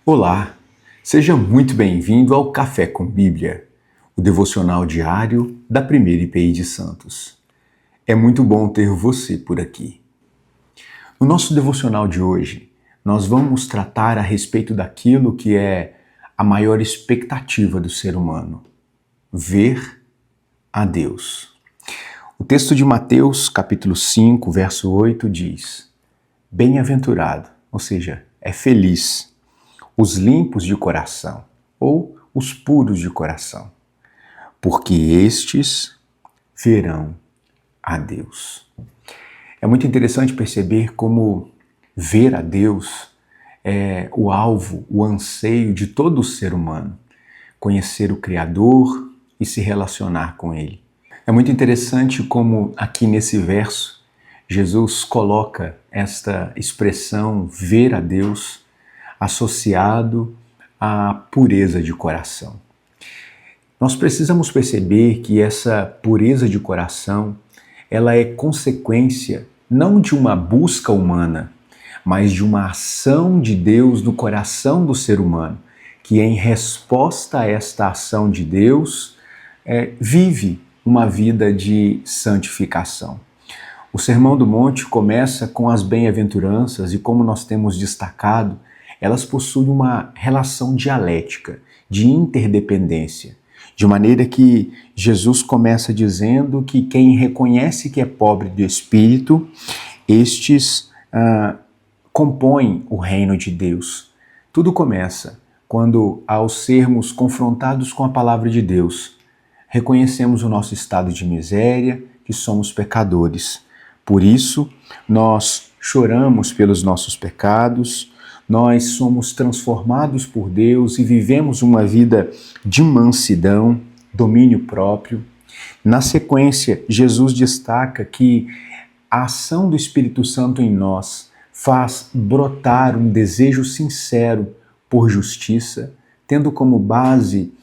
Olá, seja muito bem-vindo ao Café com Bíblia, o devocional diário da Primeira IPI de Santos. É muito bom ter você por aqui. No nosso devocional de hoje, nós vamos tratar a respeito daquilo que é a maior expectativa do ser humano: ver a Deus. O texto de Mateus, capítulo 5, verso 8 diz: Bem-aventurado, ou seja, é feliz, os limpos de coração, ou os puros de coração, porque estes verão a Deus. É muito interessante perceber como ver a Deus é o alvo, o anseio de todo ser humano, conhecer o Criador e se relacionar com Ele. É muito interessante como aqui nesse verso Jesus coloca esta expressão ver a Deus associado à pureza de coração. Nós precisamos perceber que essa pureza de coração, ela é consequência não de uma busca humana, mas de uma ação de Deus no coração do ser humano, que em resposta a esta ação de Deus, vive uma vida de santificação. O Sermão do Monte começa com as bem-aventuranças e, como nós temos destacado, elas possuem uma relação dialética, de interdependência, de maneira que Jesus começa dizendo que quem reconhece que é pobre de espírito, estes compõem o reino de Deus. Tudo começa quando, ao sermos confrontados com a palavra de Deus, reconhecemos o nosso estado de miséria, que somos pecadores. Por isso, nós choramos pelos nossos pecados, nós somos transformados por Deus e vivemos uma vida de mansidão, domínio próprio. Na sequência, Jesus destaca que a ação do Espírito Santo em nós faz brotar um desejo sincero por justiça, tendo como base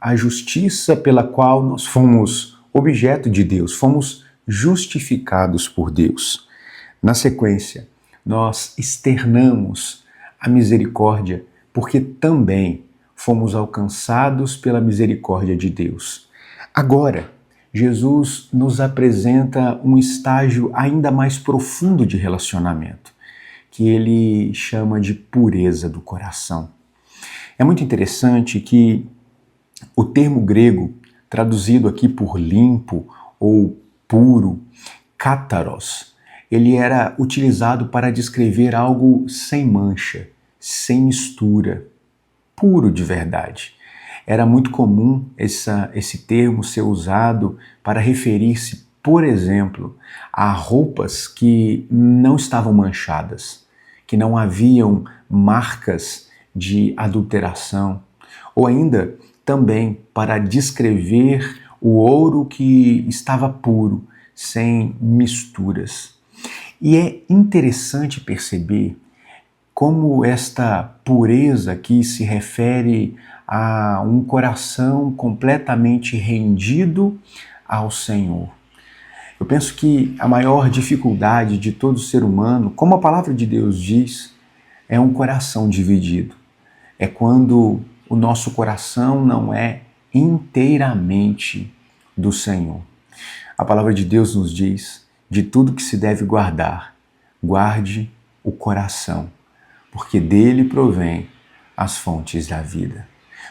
a justiça pela qual nós fomos objeto de Deus, fomos justificados por Deus. Na sequência, nós externamos a misericórdia, porque também fomos alcançados pela misericórdia de Deus. Agora, Jesus nos apresenta um estágio ainda mais profundo de relacionamento, que ele chama de pureza do coração. É muito interessante que o termo grego, traduzido aqui por limpo ou puro, cátaros, ele era utilizado para descrever algo sem mancha, sem mistura, puro de verdade. Era muito comum esse termo ser usado para referir-se, por exemplo, a roupas que não estavam manchadas, que não haviam marcas de adulteração, ou ainda também para descrever o ouro que estava puro, sem misturas. E é interessante perceber como esta pureza aqui se refere a um coração completamente rendido ao Senhor. Eu penso que a maior dificuldade de todo ser humano, como a palavra de Deus diz, é um coração dividido. É quando o nosso coração não é inteiramente do Senhor. A palavra de Deus nos diz: de tudo que se deve guardar, guarde o coração, porque dele provém as fontes da vida.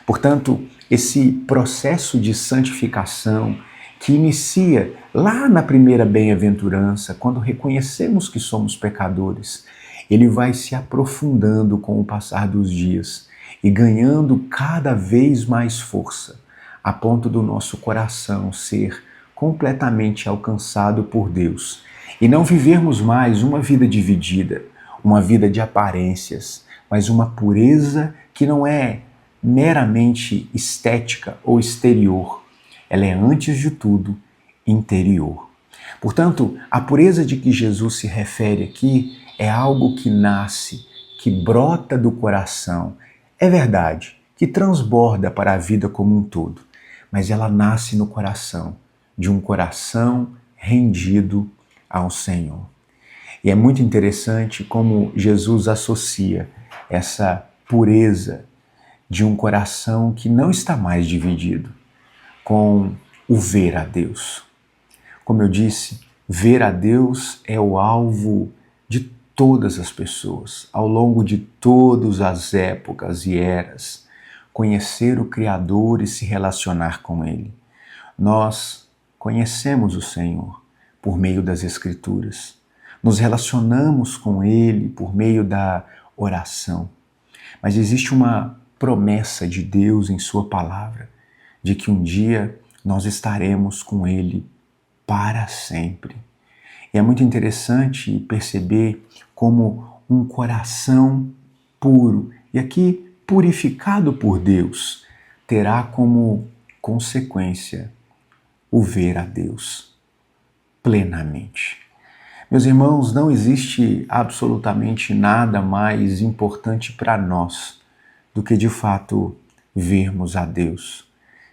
Portanto, esse processo de santificação que inicia lá na primeira bem-aventurança, quando reconhecemos que somos pecadores, ele vai se aprofundando com o passar dos dias e ganhando cada vez mais força, a ponto do nosso coração ser completamente alcançado por Deus e não vivermos mais uma vida dividida, uma vida de aparências, mas uma pureza que não é meramente estética ou exterior, ela é, antes de tudo, interior. Portanto, a pureza de que Jesus se refere aqui é algo que nasce, que brota do coração. É verdade, que transborda para a vida como um todo, mas ela nasce no coração, de um coração rendido ao Senhor. E é muito interessante como Jesus associa essa pureza de um coração que não está mais dividido com o ver a Deus. Como eu disse, ver a Deus é o alvo de todas as pessoas, ao longo de todas as épocas e eras, conhecer o Criador e se relacionar com Ele. Nós conhecemos o Senhor por meio das Escrituras, nos relacionamos com Ele por meio da oração, mas existe uma promessa de Deus em Sua palavra, de que um dia nós estaremos com Ele para sempre. E é muito interessante perceber como um coração puro, e aqui purificado por Deus, terá como consequência o ver a Deus plenamente. Meus irmãos, não existe absolutamente nada mais importante para nós do que de fato vermos a Deus,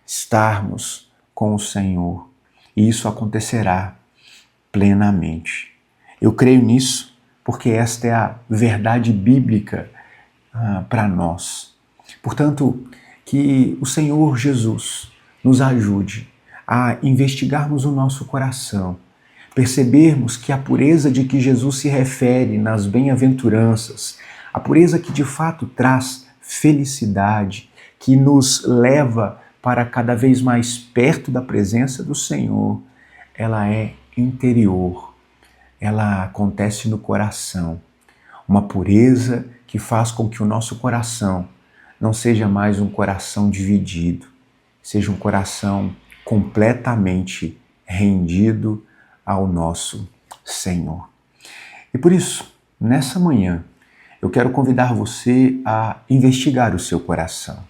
estarmos com o Senhor, e isso acontecerá plenamente. Eu creio nisso porque esta é a verdade bíblica para nós. Portanto, que o Senhor Jesus nos ajude a investigarmos o nosso coração, percebermos que a pureza de que Jesus se refere nas bem-aventuranças, a pureza que de fato traz felicidade, que nos leva para cada vez mais perto da presença do Senhor, ela é interior, ela acontece no coração. Uma pureza que faz com que o nosso coração não seja mais um coração dividido, seja um coração completamente rendido ao nosso Senhor. E por isso, nessa manhã, eu quero convidar você a investigar o seu coração,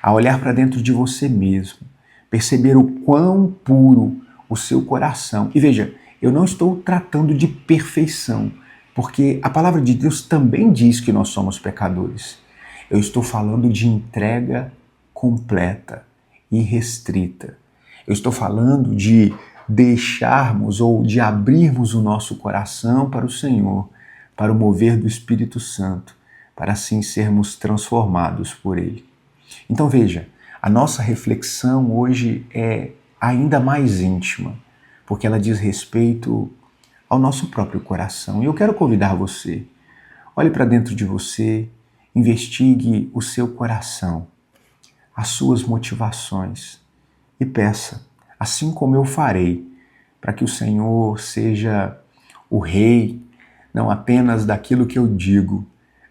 a olhar para dentro de você mesmo, perceber o quão puro o seu coração. E veja, eu não estou tratando de perfeição, porque a palavra de Deus também diz que nós somos pecadores. Eu estou falando de entrega completa e restrita. Eu estou falando de deixarmos ou de abrirmos o nosso coração para o Senhor, para o mover do Espírito Santo, para assim sermos transformados por Ele. Então veja, a nossa reflexão hoje é ainda mais íntima, porque ela diz respeito ao nosso próprio coração. E eu quero convidar você, olhe para dentro de você, investigue o seu coração, as suas motivações e peça, assim como eu farei, para que o Senhor seja o Rei, não apenas daquilo que eu digo,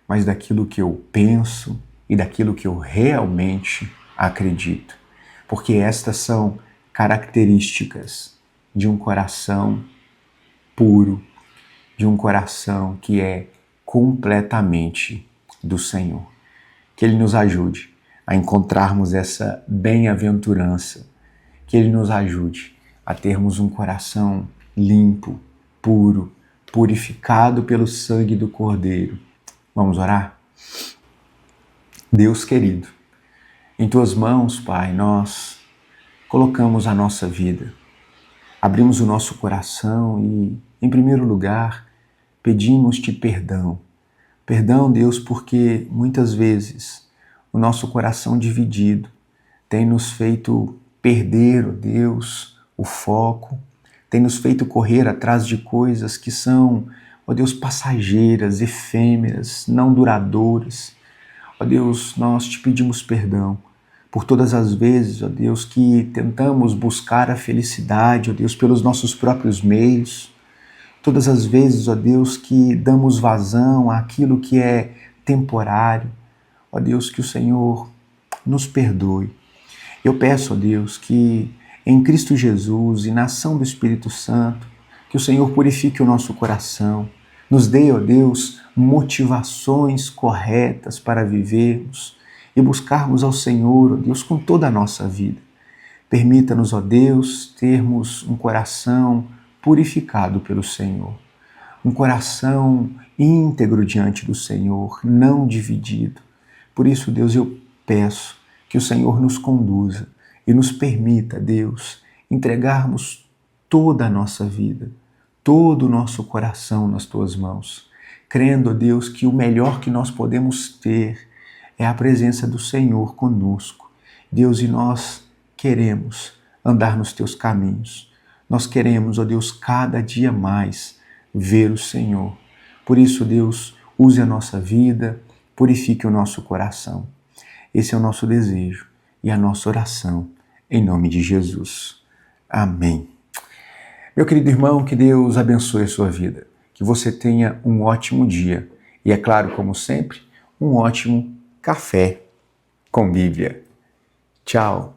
mas daquilo que eu penso e daquilo que eu realmente acredito. Porque estas são características de um coração puro, de um coração que é completamente do Senhor. Que Ele nos ajude a encontrarmos essa bem-aventurança, que Ele nos ajude a termos um coração limpo, puro, purificado pelo sangue do Cordeiro. Vamos orar? Deus querido, em Tuas mãos, Pai, nós colocamos a nossa vida, abrimos o nosso coração e, em primeiro lugar, pedimos-Te perdão. Perdão, Deus, porque muitas vezes o nosso coração dividido tem nos feito perder, ó Deus, o foco, tem nos feito correr atrás de coisas que são, ó Deus, passageiras, efêmeras, não duradouras. Ó Deus, nós Te pedimos perdão por todas as vezes, ó Deus, que tentamos buscar a felicidade, ó Deus, pelos nossos próprios meios. Todas as vezes, ó Deus, que damos vazão àquilo que é temporário. Ó Deus, que o Senhor nos perdoe. Eu peço, ó Deus, que em Cristo Jesus e na ação do Espírito Santo, que o Senhor purifique o nosso coração, nos dê, ó Deus, motivações corretas para vivermos e buscarmos ao Senhor, ó Deus, com toda a nossa vida. Permita-nos, ó Deus, termos um coração purificado pelo Senhor, um coração íntegro diante do Senhor, não dividido. Por isso, Deus, eu peço que o Senhor nos conduza e nos permita, Deus, entregarmos toda a nossa vida, todo o nosso coração nas Tuas mãos, crendo, Deus, que o melhor que nós podemos ter é a presença do Senhor conosco. Deus, e nós queremos andar nos teus caminhos. Nós queremos, ó Deus, cada dia mais ver o Senhor. Por isso, Deus, use a nossa vida, purifique o nosso coração. Esse é o nosso desejo e a nossa oração, em nome de Jesus. Amém. Meu querido irmão, que Deus abençoe a sua vida, que você tenha um ótimo dia e, é claro, como sempre, um ótimo café com Bíblia. Tchau!